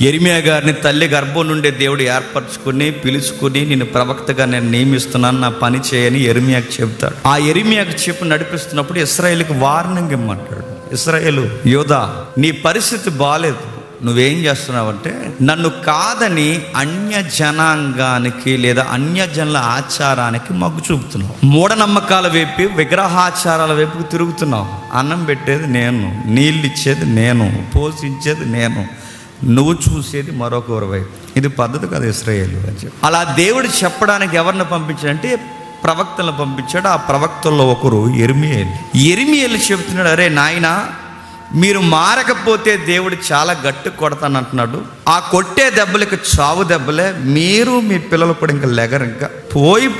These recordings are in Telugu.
యెరెమీయా గారిని తల్లి గర్భం నుండి దేవుడు ఏర్పరచుకుని పిలుచుకుని నేను ప్రవక్తగా నేను నియమిస్తున్నాను, నా పని చేయని యెరెమీయాకు చెప్తాడు. ఆ యెరెమీయాకు చెప్పి నడిపిస్తున్నప్పుడు ఇశ్రాయేలుకి వార్నింగ్ ఇమ్మంటాడు. ఇశ్రాయేలు, యోధా, నీ పరిస్థితి బాలేదు, నువ్వేం చేస్తున్నావంటే నన్ను కాదని అన్య జనాంగానికి లేదా అన్యజనుల ఆచారానికి మొగ్గు చూపుతున్నావు, మూఢనమ్మకాల వైపు విగ్రహాచారాల వైపు తిరుగుతున్నావు. అన్నం పెట్టేది నేను, నీళ్ళు ఇచ్చేది నేను, పోషించేది నేను, నువ్వు చూసేది మరొకరి వైపు. ఇది పద్ధతి కదా ఇశ్రాయేలు అని చెప్పి అలా దేవుడు చెప్పడానికి ఎవరిని పంపించాడంటే ప్రవక్తలను పంపించాడు. ఆ ప్రవక్తల్లో ఒకరు యెరెమీయేలు. యెరెమీయేలు చెబుతున్నాడు, అరే నాయనా, మీరు మారకపోతే దేవుడు చాలా గట్టి కొడతానంటున్నాడు. ఆ కొట్టే దెబ్బలకి చావు దెబ్బలే, మీరు మీ పిల్లలు కూడా ఇంకా లెగరు, ఇంకా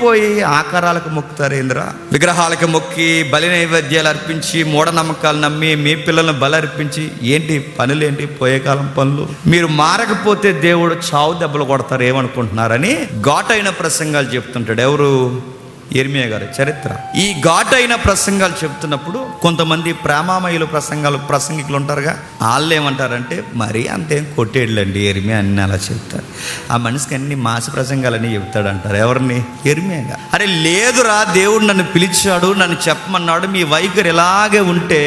పోయి ఆకారాలకు మొక్కుతారేంద్రా, విగ్రహాలకు మొక్కి బలి నైవేద్యాలు అర్పించి మూఢనమ్మకాలు నమ్మి మీ పిల్లలను బలి అర్పించి ఏంటి పనులేంటి, పోయే కాలం పనులు. మీరు మారకపోతే దేవుడు చావు దెబ్బలు కొడతారు ఏమనుకుంటున్నారని ఘాటైన ప్రసంగాలు చెప్తుంటాడు. ఎవరు? యెరెమీయా గారి చరిత్ర. ఈ ఘాటైన ప్రసంగాలు చెప్తున్నప్పుడు కొంతమంది ప్రేమామయులు ప్రసంగికులు ఉంటారుగా, వాళ్ళు ఏమంటారంటే మరీ అంతేం కొట్టేళ్ళండి యెరెమీయా అన్ని అలా చెప్తారు, ఆ మనిషికి అన్ని మాస ప్రసంగాలని చెప్తాడు అంటారు. ఎవరిని? యెరెమీయా గారు. అరే లేదురా, దేవుడు నన్ను పిలిచాడు, నన్ను చెప్పమన్నాడు, మీ వైఖరి ఇలాగే ఉంటే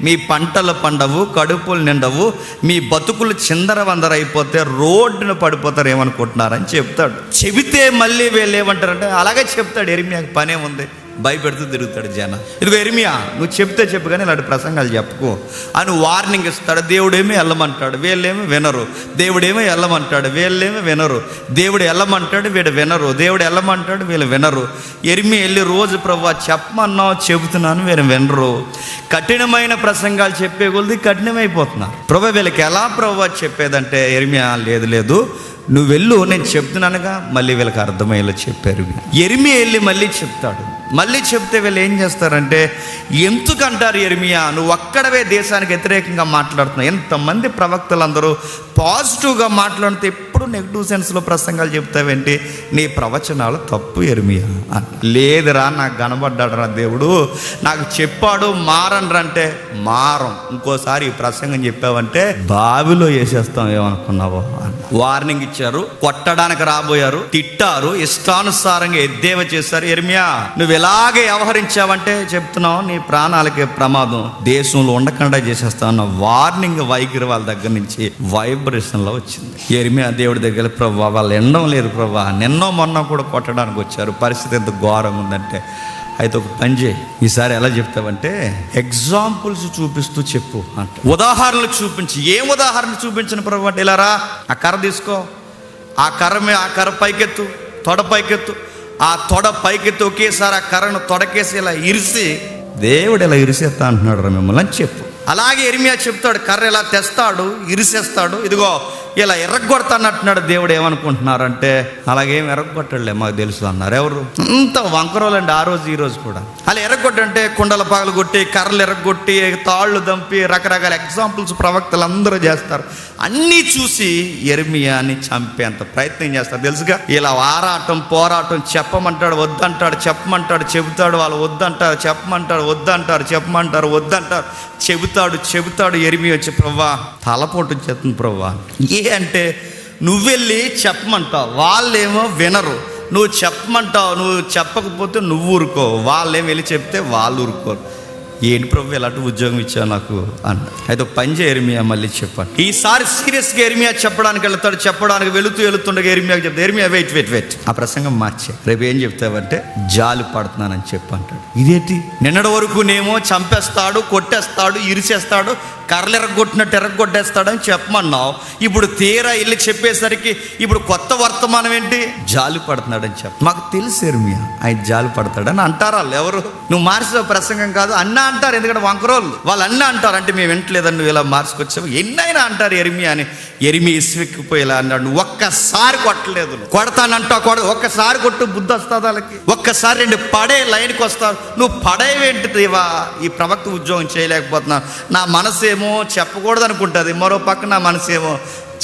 మీ పంటలు పండవు, కడుపులు నిండవు, మీ బతుకులు చిందరవందర అయిపోతే రోడ్డున పడిపోతారు ఏమనుకుంటున్నారని చెప్తాడు. చెబితే మళ్ళీ వీళ్ళు ఏమంటారంటే అలాగే చెప్తాడు. యెరెమీయాకి పనే ఉంది, భయపెడుతూ తిరుగుతాడు జనం. ఇదిగో యెరెమీయా, నువ్వు చెప్తే చెప్పు కానీ ఇలాంటి ప్రసంగాలు చెప్పుకో అని వార్నింగ్ ఇస్తాడు. దేవుడేమో వెళ్ళమంటాడు, వీళ్ళేమో వినరు. దేవుడేమో వెళ్ళమంటాడు, వీళ్ళేమో వినరు. దేవుడు వెళ్ళమంటాడు, వీడు వినరు. దేవుడు వెళ్ళమంటాడు, వీళ్ళు వినరు. యెరెమీయా వెళ్ళి రోజు ప్రభువా చెప్పమన్నావు, చెబుతున్నాను, వీళ్ళు వినరు. కఠినమైన ప్రసంగాలు చెప్పే కొలది కఠినమైపోతున్నారు. ప్రభువా వీళ్ళకి ఎలా ప్రభువా చెప్పేదంటే యెరెమీయా, లేదు నువ్వు వెళ్ళు, నేను చెప్తున్నానుగా. మళ్ళీ వీళ్ళకి అర్థమయ్యేలా చెప్పారు. యెరెమీయా వెళ్ళి మళ్ళీ చెప్తాడు. మళ్ళీ చెప్తే వీళ్ళు ఏం చేస్తారంటే ఎందుకంటారు యెరెమీయా, నువ్వు ఒక్కడవే దేశానికి వ్యతిరేకంగా మాట్లాడుతున్నావు, ఎంతమంది ప్రవక్తలు అందరూ పాజిటివ్గా మాట్లాడితే ఎప్పుడు నెగిటివ్ సెన్స్లో ప్రసంగాలు చెప్తావేంటి, నీ ప్రవచనాలు తప్పు యెరెమీయా. లేదురా, నాకు కనబడ్డాడు రా దేవుడు, నాకు చెప్పాడు మారనరా అంటే మారం. ఇంకోసారి ఈ ప్రసంగం చెప్పావంటే బావిలో వేసేస్తాం ఏమనుకున్నావో అని వార్నింగ్ ఇచ్చారు. కొట్టడానికి రాబోయారు, తిట్టారు, ఇష్టానుసారంగా ఎద్దేవా చేశారు. యెరెమీయా నువ్వు ఎలాగే వ్యవహరించావంటే చెప్తున్నావు నీ ప్రాణాలకే ప్రమాదం, దేశంలో ఉండకుండా చేసేస్తావు. వార్నింగ్ వైఖరి వాళ్ళ దగ్గర నుంచి వైబ్రేషన్లో వచ్చింది. యెరెమీయా దేవుడి దగ్గర, ప్రభువా వాళ్ళు ఎండడం లేదు ప్రభువా, నిన్నో మొన్న కూడా కొట్టడానికి వచ్చారు, పరిస్థితి ఎంత ఘోరంగా ఉందంటే అయితే ఒక పని చేయి, ఈసారి ఎలా చెప్తావంటే ఎగ్జాంపుల్స్ చూపిస్తూ చెప్పు అంట. ఉదాహరణలు చూపించి. ఏం ఉదాహరణ చూపించిన ప్రభు అంటే ఇలా రా, ఆ కర్ర తీసుకో, ఆ కర్ర పైకెత్తు, తొడ పైకెత్తు, ఆ తొడ పైకెత్తు, ఒకేసారి ఆ కర్రను తొడకేసి ఇలా ఇరిసి దేవుడు ఇలా ఇరిసేస్తా అంటున్నాడు రా మిమ్మల్ని అని చెప్పు. అలాగే యెరెమీయా చెప్తాడు, కర్ర ఇలా తెస్తాడు, ఇరిసేస్తాడు, ఇదిగో ఇలా ఎర్రగొడతానంటున్నాడు. దేవుడు ఏమనుకుంటున్నారంటే అలాగేం ఎర్రగొట్టలే మాకు తెలుసు అన్నారు. ఎవరు? అంత వంకరోలండి ఆ రోజు ఈ రోజు కూడా. అలా ఎర్రగొట్టంటే కుండల పగలు కొట్టి, కర్రలు ఎర్రగొట్టి, తాళ్ళు దంపి, రకరకాల ఎగ్జాంపుల్స్ ప్రవక్తలు అందరూ చేస్తారు. అన్నీ చూసి యెరెమీయాని చంపేంత ప్రయత్నం చేస్తారు తెలుసుగా. ఇలా ఆరాటం పోరాటం, చెప్పమంటాడు వద్దంటాడు, చెప్పమంటాడు చెబుతాడు, వాళ్ళు వద్దంటారు, చెప్పమంటాడు వద్దంటారు, చెప్పమంటారు వద్దంటారు, చెబుతాడు. యెరెమీయా వచ్చి ప్రభువా తలపోటు చేస్తుంది ప్రభువా. అంటే నువ్వెళ్ళి చెప్పమంటావు, వాళ్ళేమో వినరు. నువ్వు చెప్పమంటావు, నువ్వు చెప్పకపోతే నువ్వు ఊరుకో, వాళ్ళేమో వెళ్ళి చెప్తే వాళ్ళు ఊరుకోరు. ఏంటి ప్రభు ఇలాంటి ఉద్యోగం ఇచ్చావు నాకు అన్న. అయితే పని చేయ యెరెమీయా మళ్ళీ చెప్పాను. ఈసారి సీరియస్గా యెరెమీయా చెప్పడానికి వెళ్తాడు. చెప్పడానికి వెళుతుండగా యెరెమీయాకి చెప్తా, యెరెమీయా వెయిట్ ఆ ప్రసంగం మార్చే, రేపు ఏం చెప్తావంటే జాలి పడుతున్నానని చెప్పి అంటాడు. ఇదేంటి, నిన్నటి వరకు నేమో చంపేస్తాడు, కొట్టేస్తాడు, ఇరిసేస్తాడు, కర్రలు ఎర్రగొట్టినట్టు ఎర్రగొట్టేస్తాడని చెప్పమన్నావు. ఇప్పుడు తీరా ఇల్లు చెప్పేసరికి ఇప్పుడు కొత్త వర్తమానం ఏంటి, జాలి పడుతున్నాడని చెప్ప. మాకు తెలుసు యెరెమీయా ఆయన జాలి పడతాడని అంటారు వాళ్ళు. ఎవరు? నువ్వు మార్చిన ప్రసంగం కాదు అన్నా అంటారు. ఎందుకంటే వంకరోళ్ళు వాళ్ళు అన్నా అంటారు. అంటే మేము వింటలేదని నువ్వు ఇలా మార్చుకొచ్చావు ఎన్నైనా అంటారు యెరెమీయా అని. యెరెమీయా ఇసువెక్కిపోయి ఇలా అన్నాడు, నువ్వు ఒక్కసారి కొట్టలేదు, కొడతానంటావు, ఒక్కసారి కొట్టు బుద్ధి వస్తుంది వాళ్ళకి, ఒక్కసారి రెండు పడే లైన్కి వస్తారు. నువ్వు పడేవేంటి దేవా, ఈ ప్రవక్త ఉద్యోగం చేయలేకపోతున్నాను, నా మనసు ఏమో చెప్పకూడదు అనుకుంటుంది, మరో పక్క నా మనసు ఏమో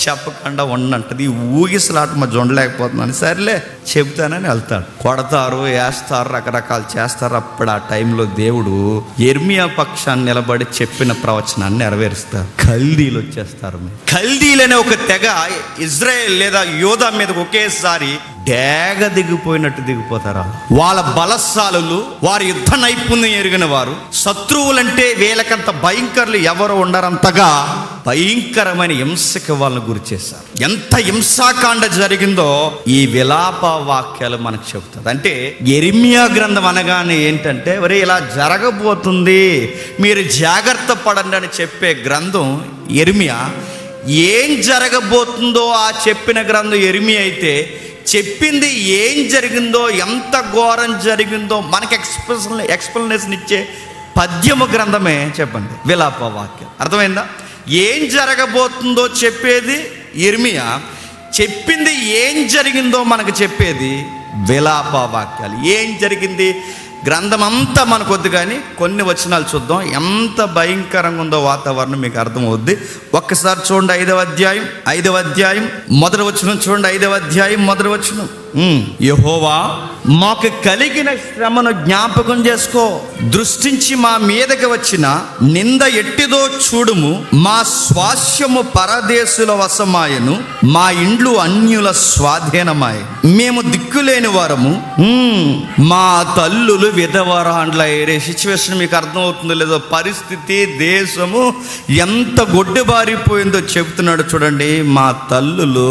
చెప్పకుండా ఉండంటది. ఊగిసలాట మా ఉండలేకపోతున్నాను, సరేలే చెబుతానని వెళ్తాడు. కొడతారు, వేస్తారు, రకరకాలు చేస్తారు. అప్పుడు ఆ టైంలో దేవుడు యిర్మీయా పక్షాన్ని నిలబడి చెప్పిన ప్రవచనాన్ని నెరవేరుస్తారు. కల్దీలు వచ్చేస్తారు. కల్దీలు అనే ఒక తెగ ఇజ్రాయెల్ లేదా యోధా మీద ఒకేసారి డేగ దిగిపోయినట్టు దిగిపోతారా. వాళ్ళ బలశాలులు, వారి యుద్ధ నైపుణ్యం ఎరిగిన వారు, శత్రువులంటే వీళ్ళకంత భయంకరులు ఎవరు ఉండరంతగా భయంకరమైన హింసకి వాళ్ళని గురి చేశారు. ఎంత హింసాకాండ జరిగిందో ఈ విలాప వాక్యాలు మనకు చెబుతుంది. అంటే యిర్మీయా గ్రంథం అనగానే ఏంటంటే, ఒరే ఇలా జరగబోతుంది, మీరు జాగ్రత్త పడండి అని చెప్పే గ్రంథం యిర్మీయా. ఏం జరగబోతుందో ఆ చెప్పిన గ్రంథం యిర్మీయా అయితే, చెప్పింది ఏం జరిగిందో, ఎంత ఘోరం జరిగిందో మనకి ఎక్స్ప్లెనేషన్ ఇచ్చే పద్యము గ్రంథమే చెప్పండి విలాప వాక్యం. అర్థమైందా? ఏం జరగబోతుందో చెప్పేది యిర్మీయా, చెప్పింది ఏం జరిగిందో మనకు చెప్పేది విలాప వాక్యాలు. ఏం జరిగింది గ్రంథం అంతా మనకు వద్దు, కానీ కొన్ని వచనాలు చూద్దాం. ఎంత భయంకరంగా ఉందో వాతావరణం మీకు అర్థమవుద్ది. ఒక్కసారి చూడండి 5వ అధ్యాయం మొదటి వచనం చూడండి. 5వ అధ్యాయం మొదటి వచనం, యెహోవా మాకు కలిగిన శ్రమను జ్ఞాపకం చేసుకో, దృష్టించి మా మీదకి వచ్చిన నింద ఎట్టిదో చూడుము. మా స్వాస్యము పరదేశుల వశమాయను, మా ఇండ్లు అన్యుల స్వాధీనమాయ, మేము దిక్కులేని వారము, మా తల్లులు విధవరాండ్లయ్యే. సిచ్యువేషన్ మీకు అర్థమవుతుందో లేదో, పరిస్థితి దేశము ఎంత గొడ్డుబారిపోయిందో చెబుతున్నాడు చూడండి. మా తల్లులు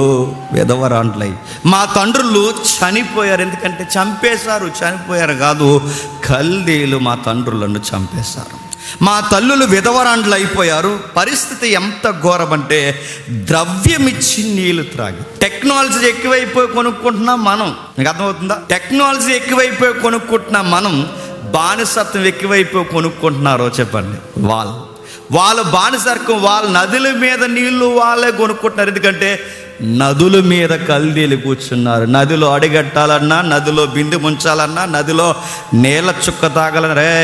విధవరాండ్లై, మా తండ్రులు చనిపోయారు. ఎందుకంటే చనిపోయారు కాదు, కల్దీలు మా తండ్రులను చంపేశారు. మా తల్లులు విధవరాండ్లు అయిపోయారు. పరిస్థితి ఎంత ఘోరం అంటే, ద్రవ్యమిచ్చి నీళ్లు త్రాగి. టెక్నాలజీ ఎక్కువైపోయి కొనుక్కుంటున్నాం మనం, మీకు అర్థమవుతుందా? టెక్నాలజీ ఎక్కువైపోయి కొనుక్కుంటున్నాం మనం, బానిసత్వం ఎక్కువైపోయి కొనుక్కుంటున్నారో చెప్పండి. వాళ్ళ బానిసత్వం, వాళ్ళ నదుల మీద నీళ్లు వాళ్ళే కొనుక్కుంటున్నారు. ఎందుకంటే నదుల మీద కల్దీలు కూర్చున్నారు. నదిలో అడిగట్టాలన్నా, నదిలో బిందు ముంచాలన్నా, నదిలో నీళ్ళ చుక్క తాగాలన్నా రే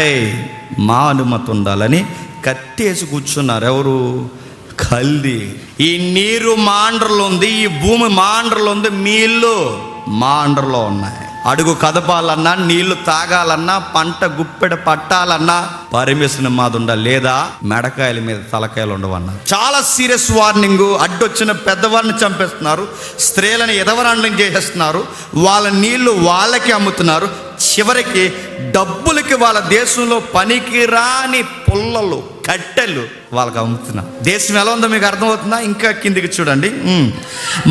మా అనుమతి ఉండాలని కట్టేసి కూర్చున్నారు. ఎవరు? కల్దీ. ఈ నీరు మా అండర్లో ఉంది, ఈ భూమి మా అండర్లో ఉంది, మీ ఇల్లు మా అండర్లో ఉన్నాయి. అడుగు కదపాలన్నా, నీళ్లు తాగాలన్నా, పంట గుప్పెడ పట్టాలన్నా పర్మిషన్ మాది ఉండాలి, లేదా మెడకాయల మీద తలకాయలు ఉండవన్నా. చాలా సీరియస్ వార్నింగ్. అడ్డొచ్చిన పెద్దవారిని చంపేస్తున్నారు, స్త్రీలను ఎదవరాండ్లను చేసేస్తున్నారు, వాళ్ళ నీళ్లు వాళ్ళకి అమ్ముతున్నారు. చివరికి డబ్బులకి వాళ్ళ దేశంలో పనికి రాని పుల్లలు, కట్టెలు వాళ్ళకి అమ్ముతున్నారు. దేశం ఎలా ఉందో మీకు అర్థమవుతుందా? ఇంకా కిందికి చూడండి.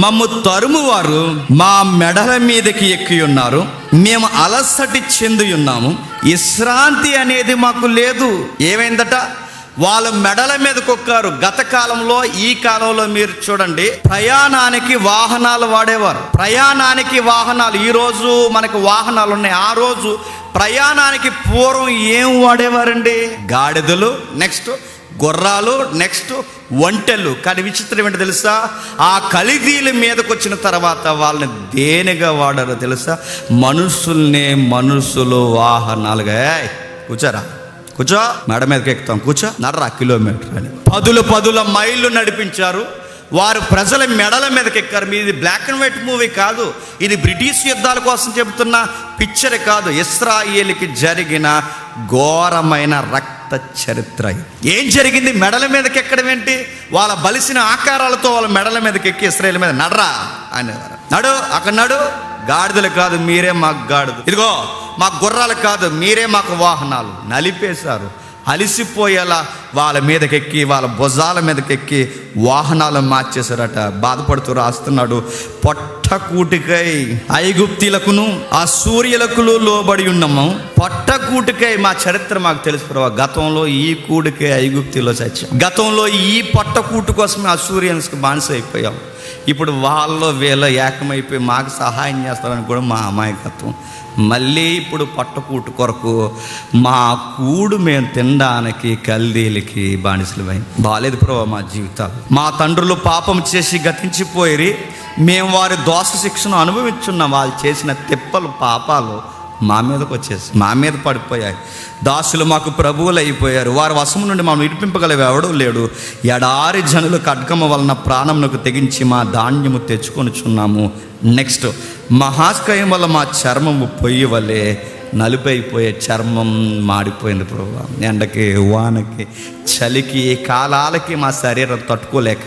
మమ్ము తరుము వారు మా మెడల మీదకి ఎక్కి ఉన్నారు, మేము అలసటి చెంది ఉన్నాము, విశ్రాంతి అనేది మాకు లేదు. ఏమైందట? వాళ్ళు మెడల మీద కొక్కారు. గత కాలంలో, ఈ కాలంలో మీరు చూడండి, ప్రయాణానికి వాహనాలు వాడేవారు. ప్రయాణానికి వాహనాలు, ఈరోజు మనకు వాహనాలు ఉన్నాయి. ఆ రోజు ప్రయాణానికి పూర్వం ఏం వాడేవారండి? గాడిదలు, నెక్స్ట్ గుర్రాలు, నెక్స్ట్ ఒంటెలు. కానీ విచిత్రం ఏంటో తెలుసా? ఆ కల్దీల మీదకి వచ్చిన తర్వాత వాళ్ళని దేనిగా వాడారో తెలుసా? మనుషులు వాహనాలుగా. కూర్చో, మెడ మీదకి ఎక్కుతాం, కూర్చో, నర్రా కిలోమీటర్ అని పదుల మైళ్ళు నడిపించారు. వారు ప్రజల మెడల మీదకి ఎక్కారు. ఇది బ్లాక్ అండ్ వైట్ మూవీ కాదు, ఇది బ్రిటిష్ యుద్ధాల కోసం చెబుతున్న పిక్చర్ కాదు. ఇశ్రాయేలుకి జరిగిన ఘోరమైన రక్త చరిత్ర. ఏం జరిగింది? మెడల మీదకి ఎక్కడం ఏంటి? వాళ్ళ బలిసిన ఆకారాలతో వాళ్ళ మెడల మీదకి ఎక్కి ఇశ్రాయేలు మీద నడరా అనేవారు. నడు, అక్కడ నడు. గాడిదలు కాదు, మీరే మాకు గాడిద. ఇదిగో మా గుర్రాలు కాదు, మీరే మాకు వాహనాలు. నలిపేశారు. అలిసిపోయేలా వాళ్ళ మీదకెక్కి, వాళ్ళ భుజాల మీదకెక్కి వాహనాలు మార్చేశారట. బాధపడుతూ రాస్తున్నాడు, పొట్టకూటికై ఐగుప్తీలకును అసూర్యులకు లోబడి ఉన్నాము. పొట్టకూటికై మా చరిత్ర మాకు తెలుసు ప్రభు. గతంలో ఈ కూడికై ఐగుప్తీలో చచ్చాం. గతంలో ఈ పొట్టకూటు కోసమే అసూరియన్స్కి బానిస అయిపోయాం. ఇప్పుడు వాళ్ళు వీళ్ళ ఏకమైపోయి మాకు సహాయం చేస్తారని కూడా మా అమాయకత్వం. మళ్ళీ ఇప్పుడు పట్టకూటు కొరకు మా కూడు మేము తినడానికి కల్దీలకి బానిసలమై. బాలేదు ప్రభు మా జీవితాలు. మా తండ్రులు పాపం చేసి గతించిపోయి మేము వారి దోష శిక్షను అనుభవించున్నాం. వాళ్ళు చేసిన తిప్పలు, పాపాలు మా మీదకి వచ్చేసి మా మీద పడిపోయాయి. దాసులు మాకు ప్రభువులు అయిపోయారు, వారి వశము నుండి మనం విడిపింపగలవి ఎవడూ లేడు. ఎడారి జనులు ఖడ్గము వలన ప్రాణమునకు తెగించి మా ధాన్యము తెచ్చుకొనిచున్నాము. నెక్స్ట్, మహాస్కయం వల్ల మా చర్మము పొయ్యి వలె నలుపైపోయే, చర్మం మాడిపోయింది ప్రభు. ఎండకి, వానకి, చలికి, కాలాలకి మా శరీరం తట్టుకోలేక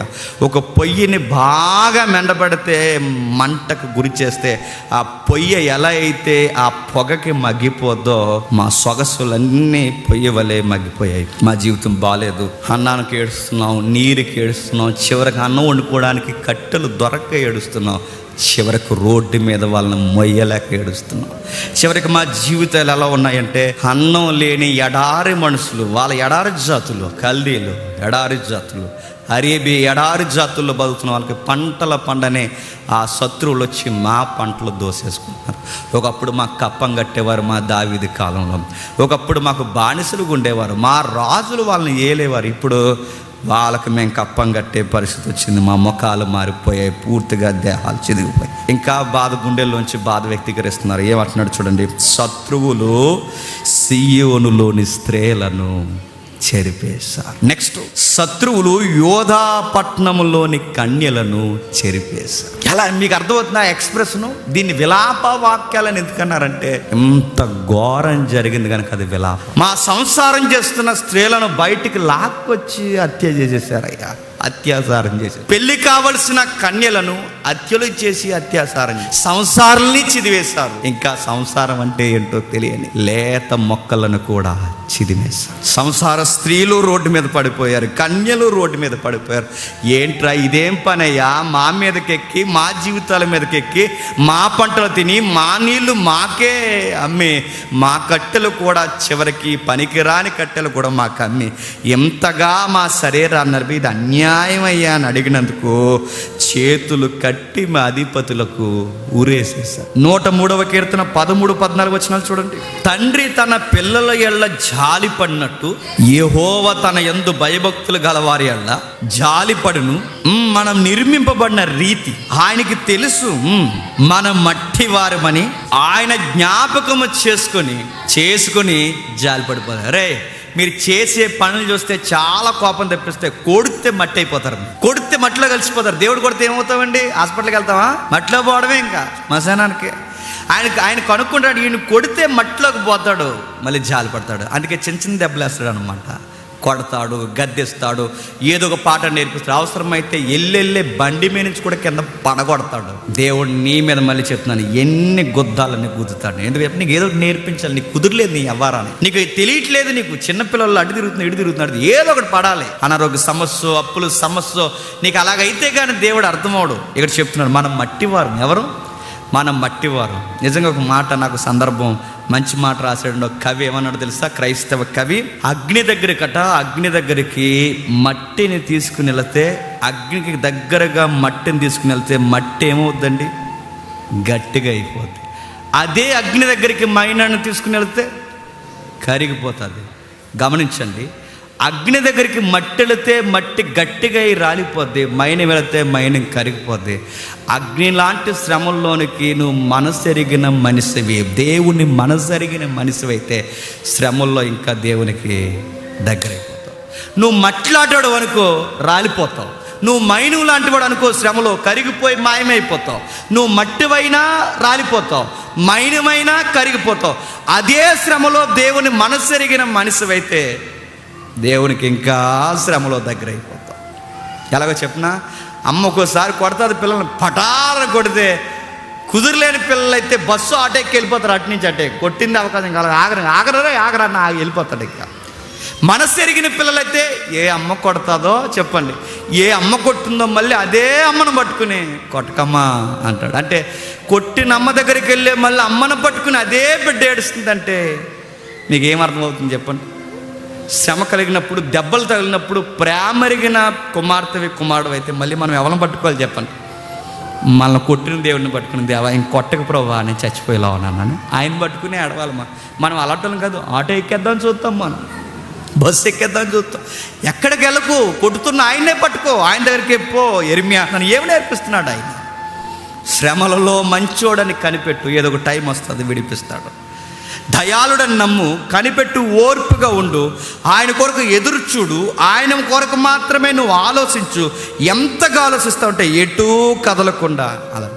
ఒక పొయ్యిని బాగా మెండబెడితే, మంటకు గురి చేస్తే ఆ పొయ్యి ఎలా అయితే ఆ పొగకి మగ్గిపోద్దో మా సొగసులన్నీ పొయ్యి వలె మగ్గిపోయాయి. మా జీవితం బాగాలేదు. అన్నానికి ఏడుస్తున్నాం, నీరుకి ఏడుస్తున్నాం, చివరికి అన్నం వండుకోవడానికి కట్టెలు దొరక్క ఏడుస్తున్నాం, చివరికి రోడ్డు మీద వాళ్ళని మొయ్యలేక ఏడుస్తున్నాం. చివరికి మా జీవితాలు ఎలా ఉన్నాయంటే, అన్నం లేని ఎడారి మనుషులు, వాళ్ళ ఎడారి జాతులు, కల్దీలు ఎడారి జాతులు, అరేబియా ఎడారి జాతుల్లో బతుకుతున్న వాళ్ళకి పంటల పండనే ఆ శత్రువులు వచ్చి మా పంటలు దోసేసుకుంటున్నారు. ఒకప్పుడు మాకు కప్పం కట్టేవారు మా దావీదు కాలంలో, ఒకప్పుడు మాకు బానిసలుగా ఉండేవారు, మా రాజులు వాళ్ళని ఏలేవారు. ఇప్పుడు వాళ్ళకి మేము కప్పం కట్టే పరిస్థితి వచ్చింది. మా ముఖాలు మారిపోయాయి, పూర్తిగా దేహాలు చిదిగిపోయాయి. ఇంకా బాధ, గుండెల్లోంచి బాధ వ్యక్తీకరిస్తున్నారు. ఏమంటున్నాడు చూడండి, శత్రువులు సీయోనులోని స్త్రీలను చెరిపేశారు. నెక్స్ట్, శత్రువులు యోధా పట్టణములోని కన్యలను చెరిపేశారు. ఎలా మీకు అర్థమవుతుంది ఆ ఎక్స్ప్రెషను? దీన్ని విలాప వాక్యాలని ఎందుకన్నారంటే, ఎంత ఘోరం జరిగింది కనుక అది విలాపం. మా సంసారం చేస్తున్న స్త్రీలను బయటికి లాక్కొచ్చి హత్య చేసేసారయ్యా, అత్యాచారం చేసి. పెళ్లి కావలసిన కన్యలను హత్యలు చేసి అత్యాచారం చేసి సంసారాన్ని చిదివేశారు. ఇంకా సంసారం అంటే ఏంటో తెలియని లేత మొక్కలను కూడా చిదివేశారు. సంసార స్త్రీలు రోడ్డు మీద పడిపోయారు, కన్యలు రోడ్డు మీద పడిపోయారు. ఏంట్రా ఇదేం పనయ్యా? మా మీదకెక్కి, మా జీవితాల మీదకెక్కి, మా పంటలు తిని, మా నీళ్లు మాకే అమ్మి, మా కట్టెలు కూడా చివరికి పనికిరాని కట్టెలు కూడా మాకు అమ్మి ఎంతగా మా శరీరాన్ని నడిపి, ఇది అన్యాయమయ్యా అని అడిగినందుకు చేతులు కట్టి మా అధిపతులకు ఊరేసేశారు. 103వ కీర్తన 13-14 వచనాలు చూడండి. తండ్రి తన పిల్లల ఎళ్ళ జాలి పడినట్టు యెహోవా తన యందు భయభక్తులు గలవారి ఎళ్ళ జాలిపడును. మనం నిర్మింపబడిన రీతి ఆయనకి తెలుసు. మనం మట్టి వారమని ఆయన జ్ఞాపకము చేసుకొని జాలిపడిపోతారు. రే, మీరు చేసే పనులు చూస్తే చాలా కోపం తెప్పిస్తే, కొడితే మట్టి అయిపోతారు, కొడితే మట్టిలో కలిసిపోతారు. దేవుడు కొడితే ఏమవుతామండి? హాస్పిటల్కి వెళ్తామా? మట్టిలో పోవడమే. ఇంకా శ్మశానానికి ఆయన కనుక్కుంటాడు, ఈయన కొడితే మట్టిలోకి పోతాడు, మళ్ళీ జాలి పడతాడు. అందుకే చిన్న చిన్న దెబ్బలు వేస్తాడు అనమాట. కొడతాడు, గద్దెస్తాడు, ఏదో ఒక పాట నేర్పిస్తాడు. అవసరమైతే ఎల్లెళ్ళే బండి మీద నుంచి కూడా కింద పడగొడతాడు. దేవుడు నీ మీద మళ్ళీ చెప్తున్నాను, ఎన్ని గుద్దాలని గుద్దుతాడు. ఎందుకంటే నీకు ఏదో నేర్పించాలి. నీకు కుదరలేదు, నీ వ్యవహారాన్ని నీకు తెలియట్లేదు. నీకు చిన్నపిల్లలు అటు తిరుగుతున్నాడు, ఏదో ఒకటి పడాలి. అనారోగ్య సమస్య, అప్పుల సమస్య, నీకు అలాగైతే కానీ దేవుడు అర్థమవడు. ఇక్కడ చెప్తున్నాడు, మనం మట్టివారు. ఎవరు? మనం మట్టివారు. నిజంగా ఒక మాట, నాకు సందర్భం, మంచి మాట రాశాడు ఒక కవి. ఏమన్నాడు తెలుసా? క్రైస్తవ కవి, అగ్ని దగ్గరికి మట్టిని తీసుకుని వెళితే, అగ్నికి దగ్గరగా మట్టిని తీసుకుని వెళ్తే మట్టి ఏమవుద్దండి? గట్టిగా అయిపోద్ది. అదే అగ్ని దగ్గరికి మైనాన్ని తీసుకుని వెళితే కరిగిపోతుంది. గమనించండి, అగ్ని దగ్గరికి మట్టి వెళితే మట్టి గట్టిగా రాలిపోద్ది, మైని వెళితే మైని కరిగిపోద్ది. అగ్ని లాంటి శ్రమల్లోనికి నువ్వు మనసెరిగిన మనిషివి, దేవుని మనసెరిగిన మనిషివైతే శ్రమల్లో ఇంకా దేవునికి దగ్గరైపోతావు. నువ్వు మట్లాడాడు అనుకో, రాలిపోతావు. నువ్వు మైను లాంటి వాడు అనుకో, శ్రమలో కరిగిపోయి మాయమైపోతావు. నువ్వు మట్టివైనా రాలిపోతావు, మైనమైనా కరిగిపోతావు. అదే శ్రమలో దేవుని మనసెరిగిన మనిషివైతే దేవునికి ఇంకా శ్రమలో దగ్గర అయిపోతాం. ఎలాగో చెప్పినా, అమ్మ ఒక్కోసారి కొడతాది పిల్లల్ని, పటాలను కొడితే కుదురులేని పిల్లలైతే బస్సు ఆటోకి వెళ్ళిపోతారు, అటు నుంచి అటే. కొట్టింది అవకాశం కాదు, ఆగరన్న వెళ్ళిపోతాడు. ఇంకా మనసెరిగిన పిల్లలైతే ఏ అమ్మ కొడతాదో చెప్పండి, ఏ అమ్మ కొట్టిందో మళ్ళీ అదే అమ్మను పట్టుకుని కొట్టకమ్మా అంటాడు. అంటే కొట్టిన అమ్మ దగ్గరికి వెళ్ళే మళ్ళీ అమ్మను పట్టుకుని అదే బిడ్డ ఏడుస్తుందంటే మీకు ఏమర్థమవుతుంది చెప్పండి? శ్రమ కలిగినప్పుడు, దెబ్బలు తగిలినప్పుడు, ప్రేమరిగిన కుమారుడు అయితే మళ్ళీ మనం ఎవరిని పట్టుకోవాలి చెప్పండి? మనల్ని కొట్టిన దేవుడిని పట్టుకుని, దేవా ఇంక కొట్టక ప్రభా నేను చచ్చిపోయేలా ఉన్నాను, ఆయన పట్టుకుని ఏడవాలి. మనం అలాంటి కాదు, ఆటో ఎక్కేద్దాం చూస్తాం, మనం బస్సు ఎక్కేద్దాం చూస్తాం. ఎక్కడికి వెళ్ళకు, కొట్టుతున్న ఆయన్నే పట్టుకో, ఆయన దగ్గరికి ఎప్పో. యెరెమయా నన్ను ఏమి నేర్పిస్తున్నాడు? ఆయన శ్రమలలో మంచోడని కనిపెట్టు, ఏదో ఒక టైం వస్తుంది విడిపిస్తాడు. దయాళుడని నమ్ము, కనిపెట్టు, ఓర్పుగా ఉండు, ఆయన కొరకు ఎదురు చూడు, ఆయన కొరకు మాత్రమే నువ్వు ఆలోచించు. ఎంతగా ఆలోచిస్తావు అంటే ఎటూ కదలకుండా అలా.